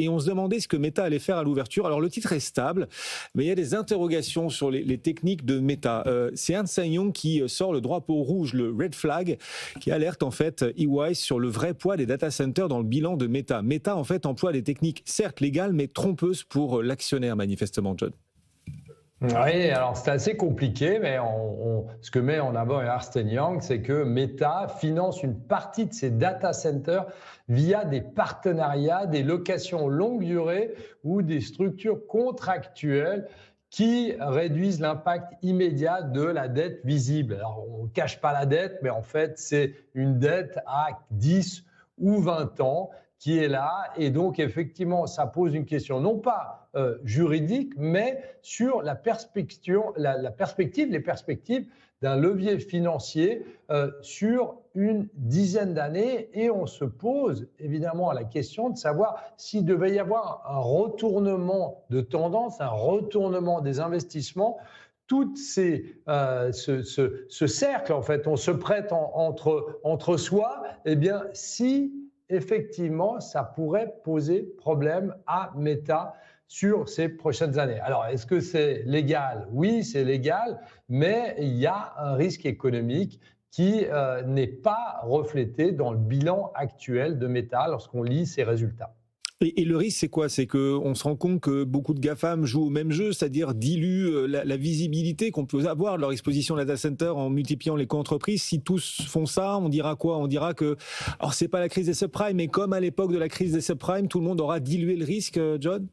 et on se demandait ce que Meta allait faire à l'ouverture. Alors le titre est stable, mais il y a des interrogations sur les techniques de Meta. C'est Ernst & Young qui sort le drapeau rouge, le red flag, qui alerte en fait EY sur le vrai poids des data centers dans le bilan de Meta. Meta en fait emploie des techniques certes légales, mais trompeuses pour l'actionnaire manifestement, John. Oui, alors c'est assez compliqué, mais ce que met en avant Ernst Young, c'est que Meta finance une partie de ses data centers via des partenariats, des locations longue durée ou des structures contractuelles qui réduisent l'impact immédiat de la dette visible. Alors, on ne cache pas la dette, mais en fait, c'est une dette à 10 ou 20 ans qui est là. Et donc, effectivement, ça pose une question, non pas juridique, mais sur la perspective, les perspectives d'un levier financier sur une dizaine d'années. Et on se pose évidemment la question de savoir s'il devait y avoir un retournement de tendance, un retournement des investissements. Tout ce cercle, en fait, on se prête entre soi, eh bien, si effectivement, ça pourrait poser problème à Meta sur ces prochaines années. Alors, est-ce que c'est légal? Oui, c'est légal, mais il y a un risque économique qui n'est pas reflété dans le bilan actuel de Meta lorsqu'on lit ses résultats. Et le risque, c'est quoi? C'est qu'on se rend compte que beaucoup de GAFAM jouent au même jeu, c'est-à-dire diluent la visibilité qu'on peut avoir de leur exposition data center en multipliant les co-entreprises. Si tous font ça, on dira quoi? On dira que, alors c'est pas la crise des subprimes, mais comme à l'époque de la crise des subprimes, tout le monde aura dilué le risque, John?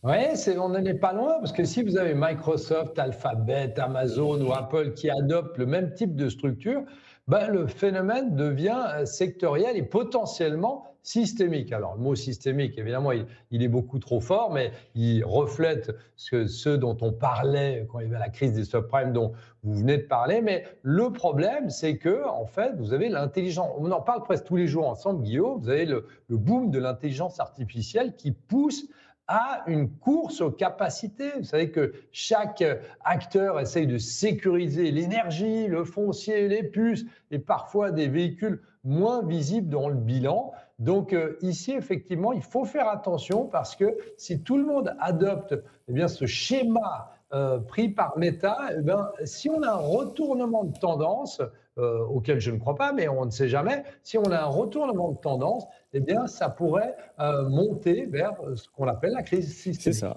Oui, on n'en est pas loin, parce que si vous avez Microsoft, Alphabet, Amazon ou Apple qui adoptent le même type de structure, ben, le phénomène devient sectoriel et potentiellement systémique. Alors, le mot systémique, évidemment, il est beaucoup trop fort, mais il reflète ce dont on parlait quand il y avait la crise des subprimes dont vous venez de parler. Mais le problème, c'est que, en fait, vous avez l'intelligence. On en parle presque tous les jours ensemble, Guillaume. Vous avez le boom de l'intelligence artificielle qui pousse à une course aux capacités. Vous savez que chaque acteur essaye de sécuriser l'énergie, le foncier, les puces et parfois des véhicules moins visibles dans le bilan. Donc ici, effectivement, il faut faire attention parce que si tout le monde adopte ce schéma pris par Meta, si on a un retournement de tendance, auquel je ne crois pas, mais on ne sait jamais, si on a un retournement de tendance, ça pourrait monter vers ce qu'on appelle la crise C'est systémique. ça.